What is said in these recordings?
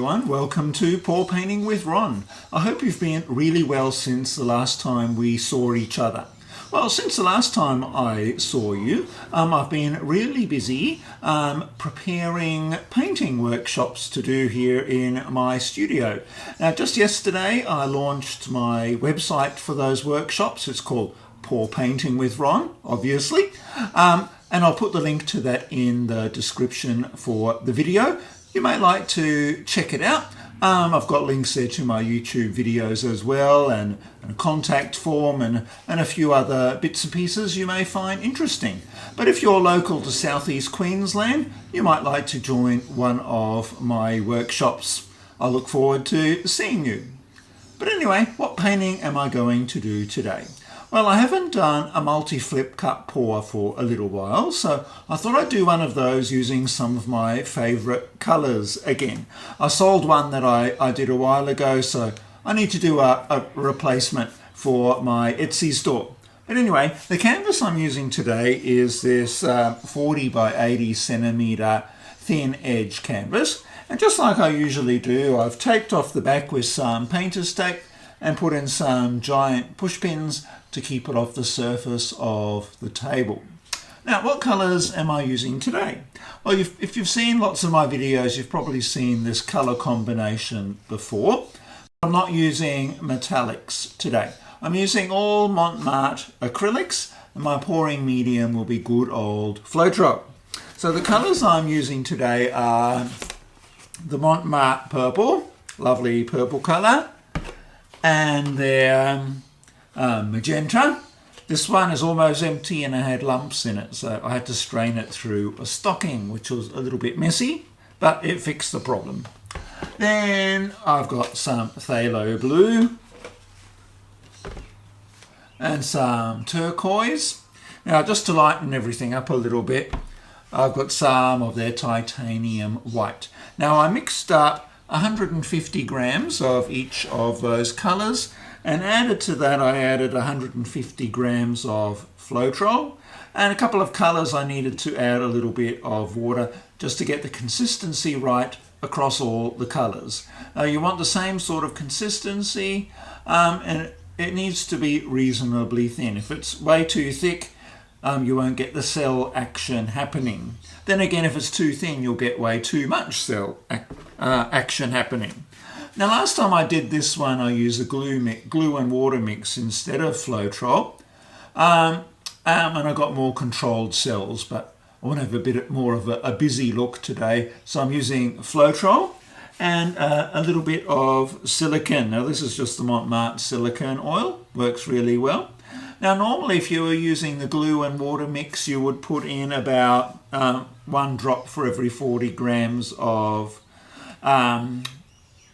everyone, welcome to Pour Painting with Ron. I hope you've been really well since the last time we saw each other. Well, since the last time I saw you, I've been really busy preparing painting workshops to do here in my studio. Now, just yesterday I launched my website for those workshops. It's called Pour Painting with Ron, obviously. And I'll put the link to that in the description for the video. You may like to check it out. I've got links there to my YouTube videos as well, and a contact form and a few other bits and pieces you may find interesting. But if you're local to Southeast Queensland, you might like to join one of my workshops. I look forward to seeing you. But anyway, what painting am I going to do today? Well, I haven't done a multi-flip cut pour for a little while, so I thought I'd do one of those using some of my favourite colours again. I sold one that I did a while ago, so I need to do a replacement for my Etsy store. But anyway, the canvas I'm using today is this 40 by 80 centimetre thin edge canvas. And just like I usually do, I've taped off the back with some painter's tape and put in some giant push pins to keep it off the surface of the table. Now, what colours am I using today? Well, if you've seen lots of my videos, you've probably seen this colour combination before. I'm not using metallics today. I'm using all Montmartre acrylics, and my pouring medium will be good old Floetrol. So the colours I'm using today are the Montmartre purple, lovely purple colour, and their magenta. This one is almost empty and it had lumps in it, so I had to strain it through a stocking, which was a little bit messy, but it fixed the problem. Then I've got some phthalo blue and some turquoise. Now, just to lighten everything up a little bit, I've got some of their titanium white. Now, I mixed up 150 grams of each of those colours, and added to that I added 150 grams of Floetrol, and a couple of colours I needed to add a little bit of water just to get the consistency right across all the colours. You want the same sort of consistency, and it needs to be reasonably thin. If it's way too thick, you won't get the cell action happening. Then again, if it's too thin, you'll get way too much cell action happening. Now, last time I did this one, I used a glue and water mix instead of Floetrol, and I got more controlled cells, but I want to have a bit more of a busy look today, so I'm using Floetrol and a little bit of silicone. Now, this is just the Montmartre silicone oil, works really well. Now, normally if you were using the glue and water mix, you would put in about 1 drop for every 40 grams of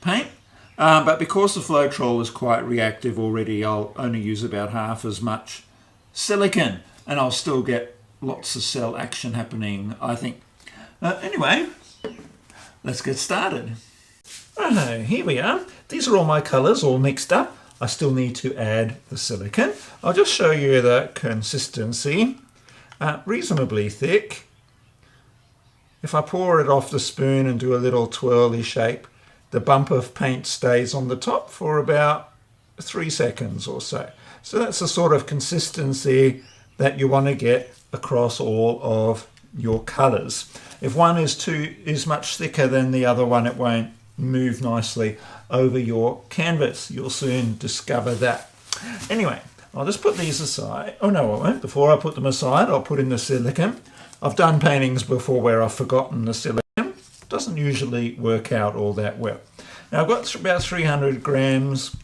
paint, but because the Floetrol is quite reactive already, I'll only use about half as much silicone, and I'll still get lots of cell action happening, I think. Anyway, let's get started. Righto, here we are. These are all my colours all mixed up. I still need to add the silicone. I'll just show you the consistency. Reasonably thick. If I pour it off the spoon and do a little twirly shape, the bump of paint stays on the top for about 3 seconds or so. So that's the sort of consistency that you want to get across all of your colours. If one is much thicker than the other one, it won't move nicely over your canvas. You'll soon discover that. Anyway, I'll just put these aside. Oh no, I won't. Before I put them aside, I'll put in the silicone. I've done paintings before where I've forgotten the silicone. Doesn't usually work out all that well. Now, I've got about 300 grams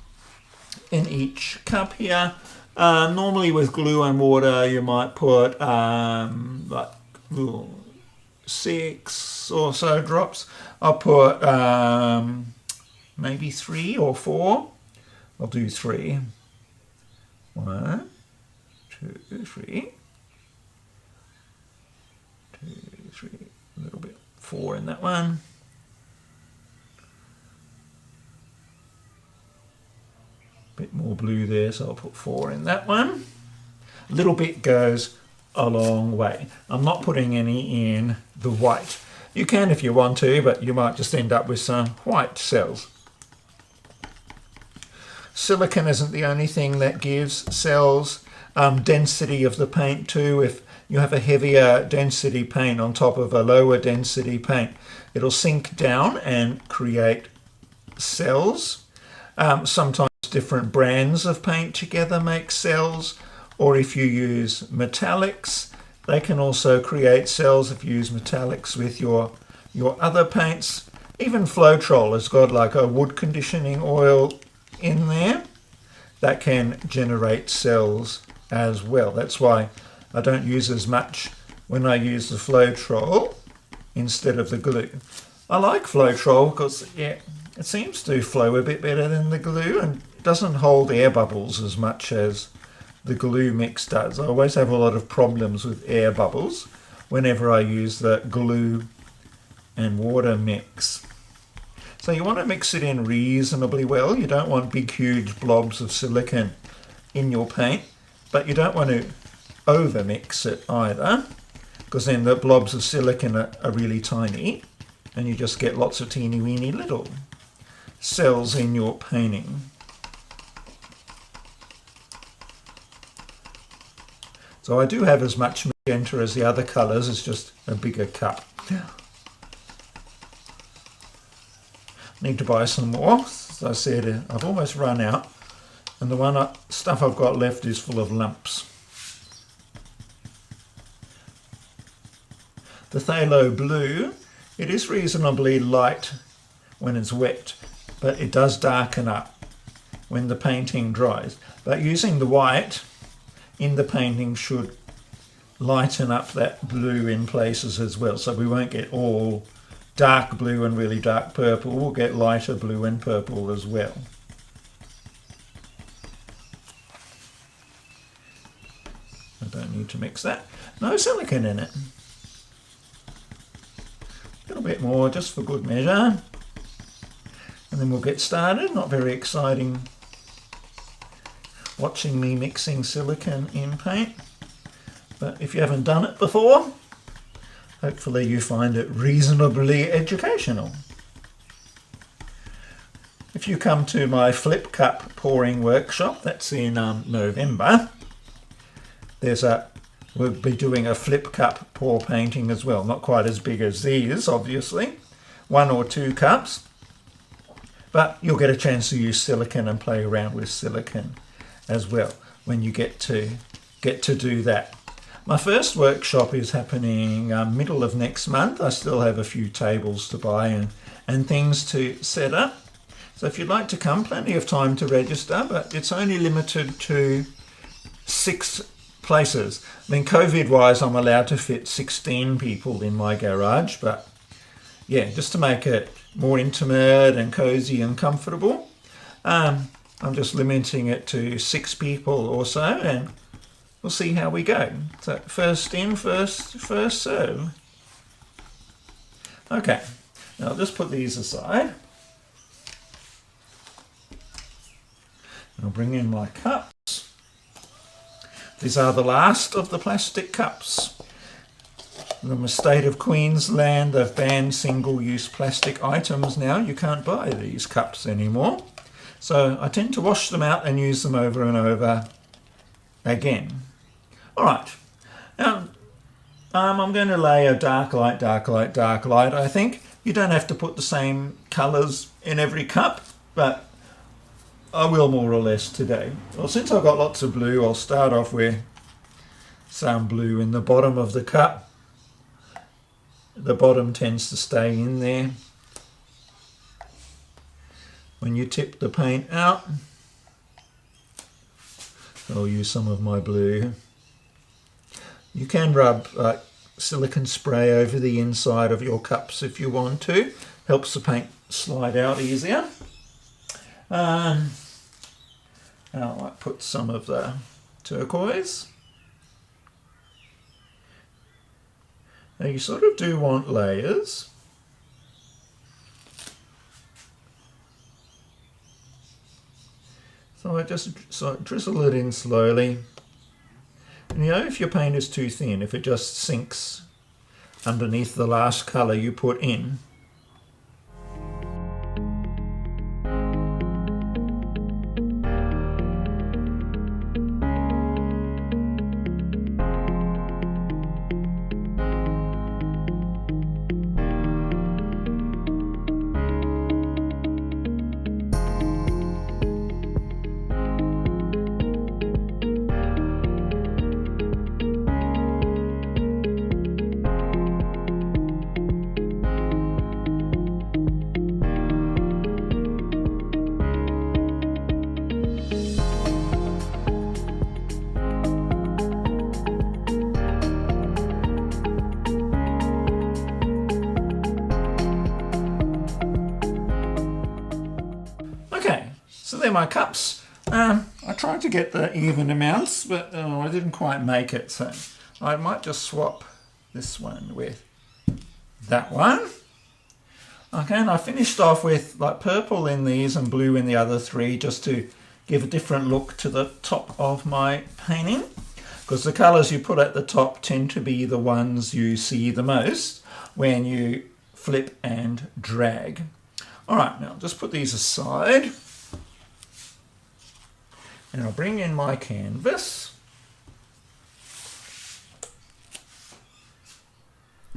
in each cup here. Normally with glue and water, you might put like 6 or so drops. I'll put maybe 3 or 4. I'll do 3. 1, 2, 3. 2, 3. A little bit. 4 in that one. Bit more blue there, so I'll put 4 in that one. A little bit goes a long way. I'm not putting any in the white. You can if you want to, but you might just end up with some white cells. Silicone isn't the only thing that gives cells density of the paint too. If you have a heavier density paint on top of a lower density paint, it'll sink down and create cells. Sometimes different brands of paint together make cells, or if you use metallics, they can also create cells if you use metallics with your other paints. Even Floetrol has got like a wood conditioning oil in there that can generate cells as well. That's why I don't use as much when I use the Floetrol instead of the glue. I like Floetrol because it seems to flow a bit better than the glue and doesn't hold air bubbles as much as the glue mix does. I always have a lot of problems with air bubbles whenever I use the glue and water mix. So you want to mix it in reasonably well. You don't want big huge blobs of silicone in your paint, but you don't want to over mix it either, because then the blobs of silicone are really tiny and you just get lots of teeny weeny little cells in your painting. So I do have as much magenta as the other colours, it's just a bigger cup. Need to buy some more. As I said, I've almost run out, and the stuff I've got left is full of lumps. The phthalo blue, it is reasonably light when it's wet, but it does darken up when the painting dries. But using the white in the painting should lighten up that blue in places as well, so we won't get all dark blue and really dark purple. We'll get lighter blue and purple as well. I don't need to mix that. No silicone in it. A little bit more just for good measure. And then we'll get started. Not very exciting watching me mixing silicone in paint. But if you haven't done it before, hopefully you find it reasonably educational. If you come to my flip cup pouring workshop, that's in November, we'll be doing a flip cup pour painting as well. Not quite as big as these, obviously, 1 or 2 cups, but you'll get a chance to use silicone and play around with silicone as well when you get to do that. My first workshop is happening middle of next month. I still have a few tables to buy and things to set up. So if you'd like to come, plenty of time to register, but it's only limited to 6 places. I mean, COVID-wise, I'm allowed to fit 16 people in my garage, but yeah, just to make it more intimate and cozy and comfortable, I'm just limiting it to 6 people or so, and we'll see how we go. So first in, first serve. Okay, now I'll just put these aside. I'll bring in my cups. These are the last of the plastic cups. In the state of Queensland, they've banned single-use plastic items now. You can't buy these cups anymore. So I tend to wash them out and use them over and over again. All right, now I'm going to lay a dark light, dark light, dark light, I think. You don't have to put the same colours in every cup, but I will more or less today. Well, since I've got lots of blue, I'll start off with some blue in the bottom of the cup. The bottom tends to stay in there. When you tip the paint out, I'll use some of my blue. You can rub silicone spray over the inside of your cups if you want to. Helps the paint slide out easier. I might put some of the turquoise. Now you sort of do want layers. So I just drizzle it in slowly. And you know, if your paint is too thin, if it just sinks underneath the last colour you put in. Okay, so they're my cups. I tried to get the even amounts, but I didn't quite make it, so I might just swap this one with that one. Okay, and I finished off with like purple in these and blue in the other three, just to give a different look to the top of my painting, because the colours you put at the top tend to be the ones you see the most when you flip and drag. All right, now just put these aside, and I'll bring in my canvas.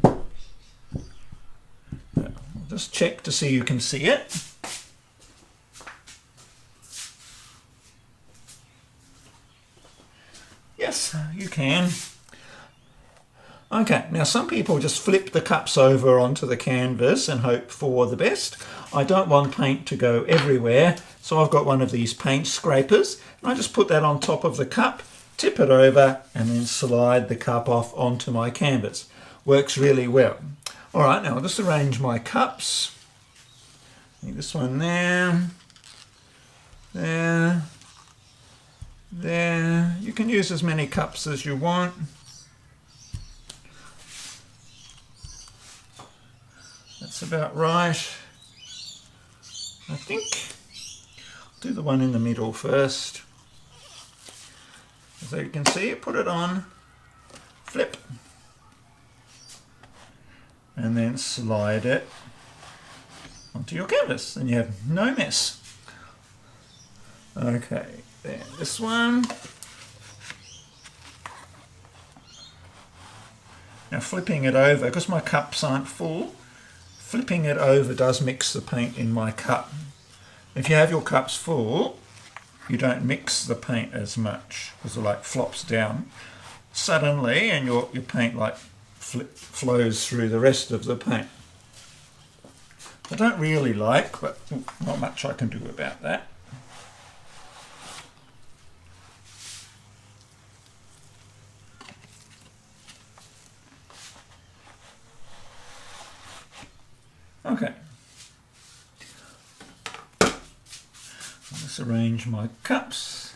I'll just check to see you can see it. Yes, you can. Okay, now some people just flip the cups over onto the canvas and hope for the best. I don't want paint to go everywhere, so I've got one of these paint scrapers, and I just put that on top of the cup, tip it over, and then slide the cup off onto my canvas. Works really well. All right, now I'll just arrange my cups. This one there, there, there. You can use as many cups as you want. That's about right, I think. I'll do the one in the middle first. So you can see, put it on, flip, and then slide it onto your canvas, and you have no mess. Okay, then this one. Now flipping it over, because my cups aren't full, flipping it over does mix the paint in my cup. If you have your cups full, you don't mix the paint as much, because it like flops down suddenly, and your paint like flows through the rest of the paint. I don't really like, but not much I can do about that. Okay. Let's arrange my cups.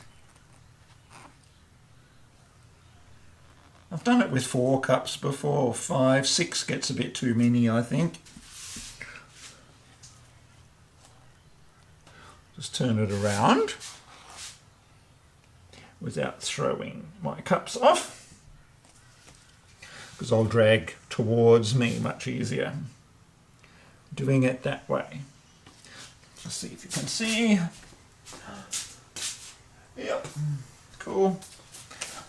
I've done it with 4 cups before, 5, 6 gets a bit too many, I think. Just turn it around without throwing my cups off, because I'll drag towards me much easier doing it that way. Let's see if you can see. Yep, cool.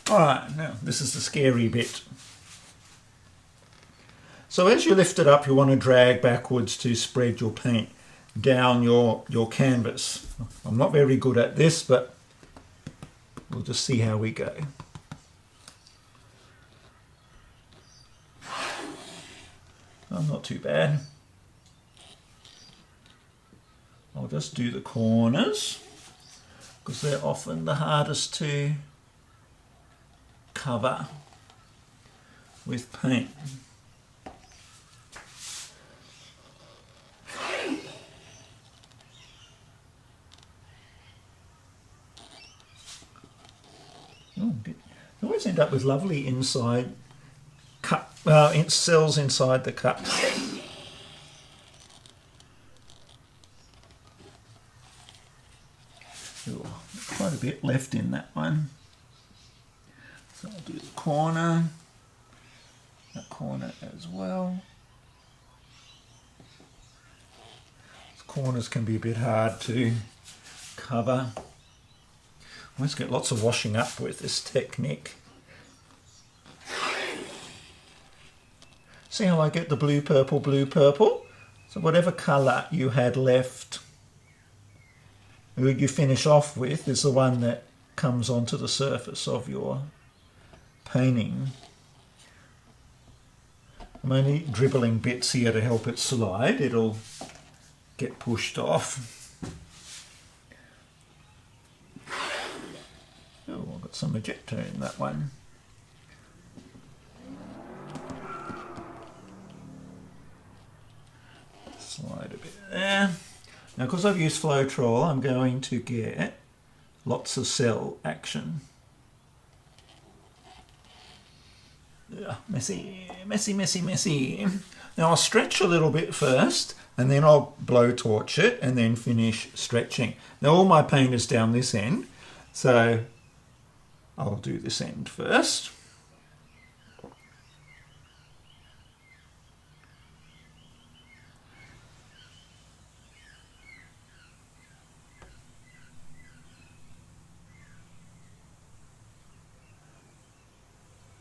All right, now this is the scary bit. So as you lift it up, you want to drag backwards to spread your paint down your canvas. I'm not very good at this, but we'll just see how we go. Oh, not too bad. I'll just do the corners, because they're often the hardest to cover with paint. Oh, you always end up with lovely inside cup, cells inside the cup. Quite a bit left in that one. So I'll do the corner, that corner as well. Corners can be a bit hard to cover. I must get lots of washing up with this technique. See how I get the blue, purple, blue, purple? So whatever colour you had left, you finish off with, is the one that comes onto the surface of your painting. I'm only dribbling bits here to help it slide. It'll get pushed off. Oh, I've got some magenta in that one. Slide a bit there. Now, because I've used Floetrol, I'm going to get lots of cell action. Ugh, messy, messy, messy, messy. Now I'll stretch a little bit first, and then I'll blowtorch it and then finish stretching. Now all my paint is down this end, so I'll do this end first.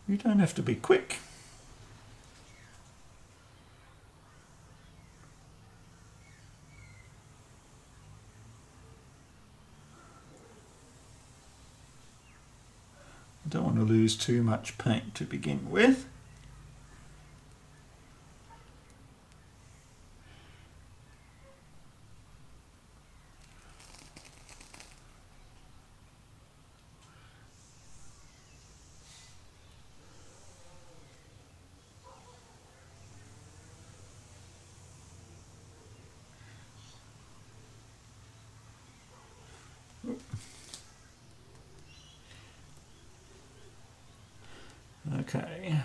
You don't have to be quick. I don't want to lose too much paint to begin with. Okay.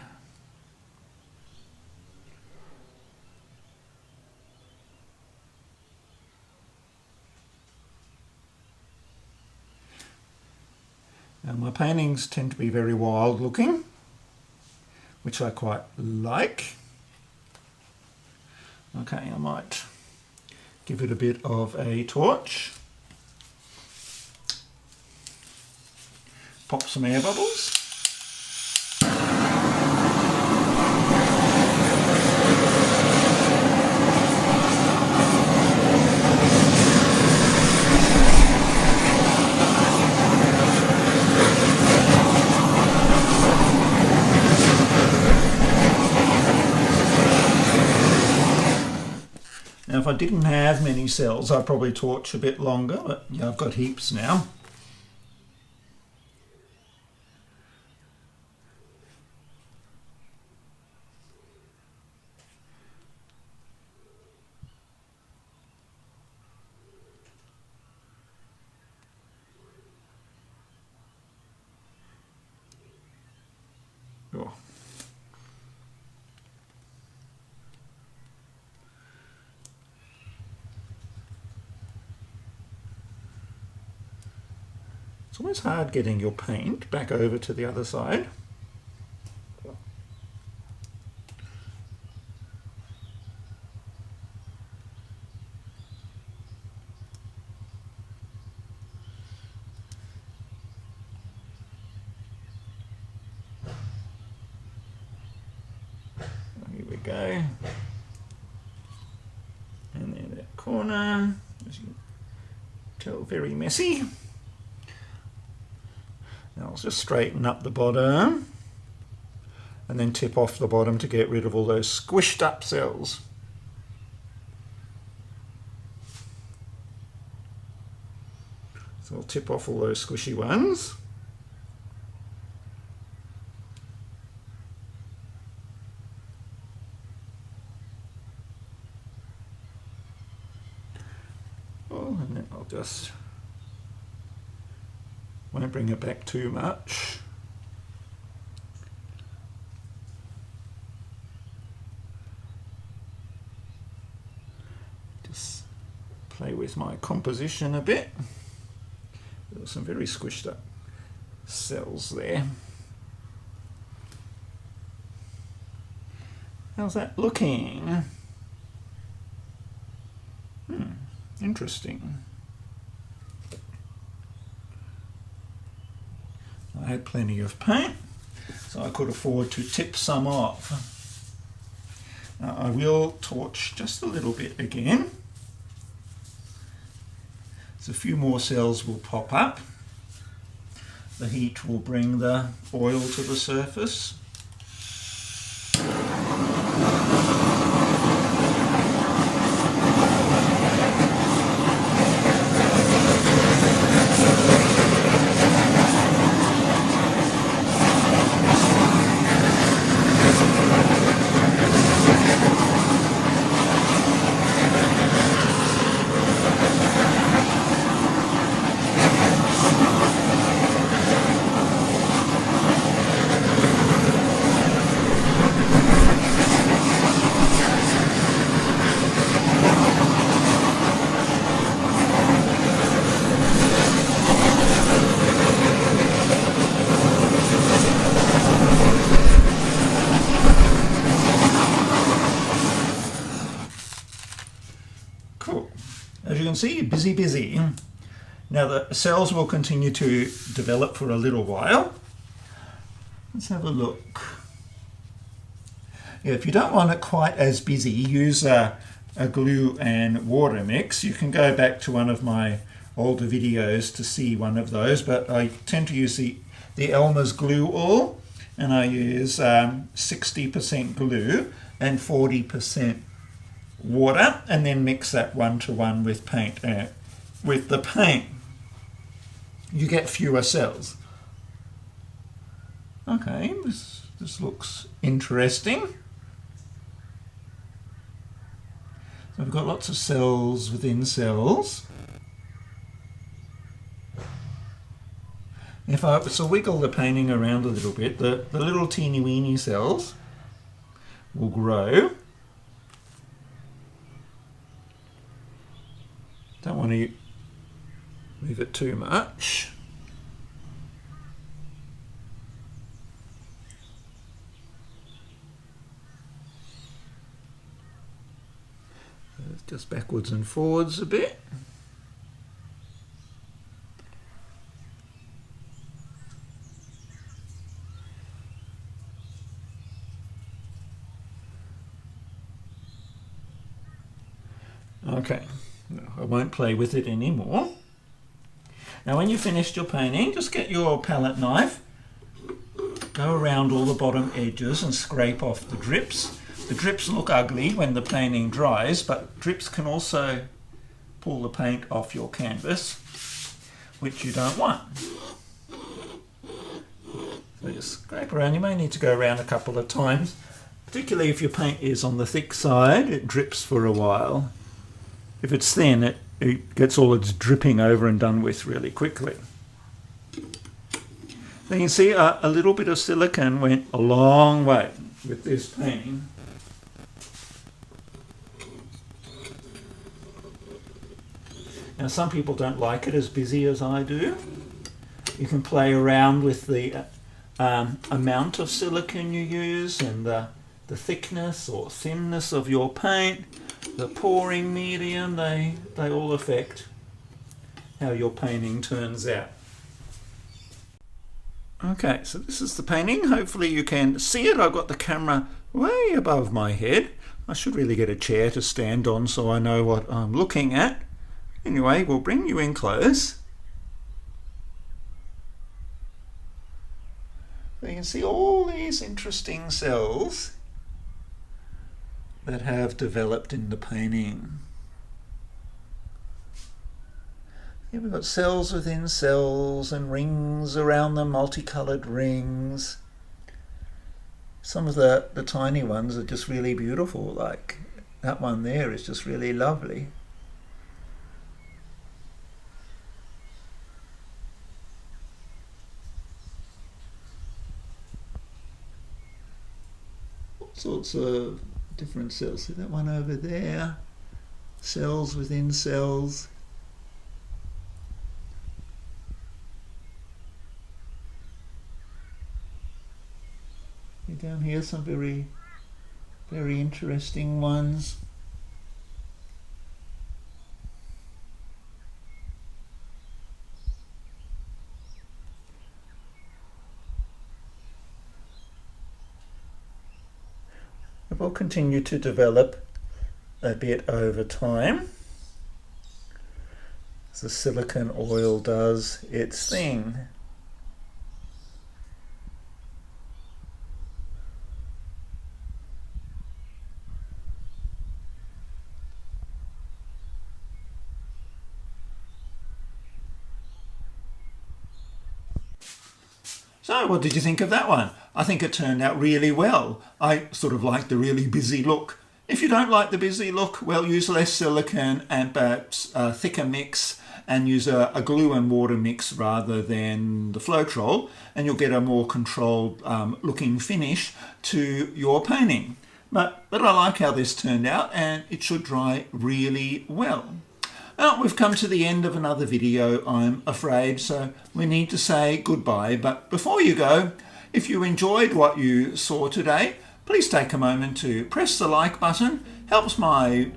Now my paintings tend to be very wild looking, which I quite like. Okay, I might give it a bit of a torch. Pop some air bubbles. Now if I didn't have many cells, I'd probably torch a bit longer, but yeah, I've got heaps now. Oh. It's always hard getting your paint back over to the other side. Here we go. And then that corner, as you can tell, very messy. Now I'll just straighten up the bottom and then tip off the bottom to get rid of all those squished up cells. So I'll tip off all those squishy ones. Oh, and then I'll just won't bring it back too much. Just play with my composition a bit. There were some very squished up cells there. How's that looking? Interesting. I had plenty of paint, so I could afford to tip some off. Now I will torch just a little bit again. So a few more cells will pop up. The heat will bring the oil to the surface. Cool. As you can see, busy. Now the cells will continue to develop for a little while. Let's have a look. Yeah, if you don't want it quite as busy, use a glue and water mix. You can go back to one of my older videos to see one of those, but I tend to use the Elmer's glue oil, and I use 60% glue and 40% water, and then mix that 1-to-1 with paint. With the paint, you get fewer cells. Okay, this looks interesting. So we've got lots of cells within cells. If I was to wiggle the painting around a little bit, the little teeny weeny cells will grow. Don't want to move it too much. Just backwards and forwards a bit. Okay. No, I won't play with it anymore. Now when you've finished your painting, just get your palette knife, go around all the bottom edges and scrape off the drips. The drips look ugly when the painting dries, but drips can also pull the paint off your canvas, which you don't want. So just scrape around. You may need to go around a couple of times, particularly if your paint is on the thick side, it drips for a while. If it's thin, it gets all its dripping over and done with really quickly. Then you can see a little bit of silicone went a long way with this painting. Now some people don't like it as busy as I do. You can play around with the amount of silicone you use and the thickness or thinness of your paint. The pouring medium, they all affect how your painting turns out. Okay, so this is the painting. Hopefully you can see it. I've got the camera way above my head. I should really get a chair to stand on so I know what I'm looking at. Anyway, we'll bring you in close. So you can see all these interesting cells that have developed in the painting. Here we've got cells within cells and rings around them, multicolored rings. Some of the tiny ones are just really beautiful, like that one there is just really lovely. All sorts of different cells. See that one over there? Cells within cells. Down here, some very Very interesting ones. It will continue to develop a bit over time as the silicone oil does its thing. So what did you think of that one? I think it turned out really well. I sort of like the really busy look. If you don't like the busy look, well, use less silicone and perhaps a thicker mix, and use a glue and water mix rather than the Floetrol, and you'll get a more controlled looking finish to your painting. But I like how this turned out, and it should dry really well. Well, we've come to the end of another video, I'm afraid, so we need to say goodbye. But before you go, if you enjoyed what you saw today, please take a moment to press the like button. Helps my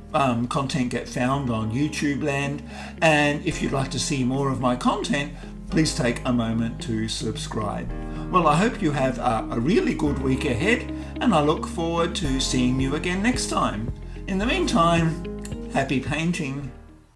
content get found on YouTube land. And if you'd like to see more of my content, please take a moment to subscribe. Well, I hope you have a really good week ahead, and I look forward to seeing you again next time. In the meantime, happy painting.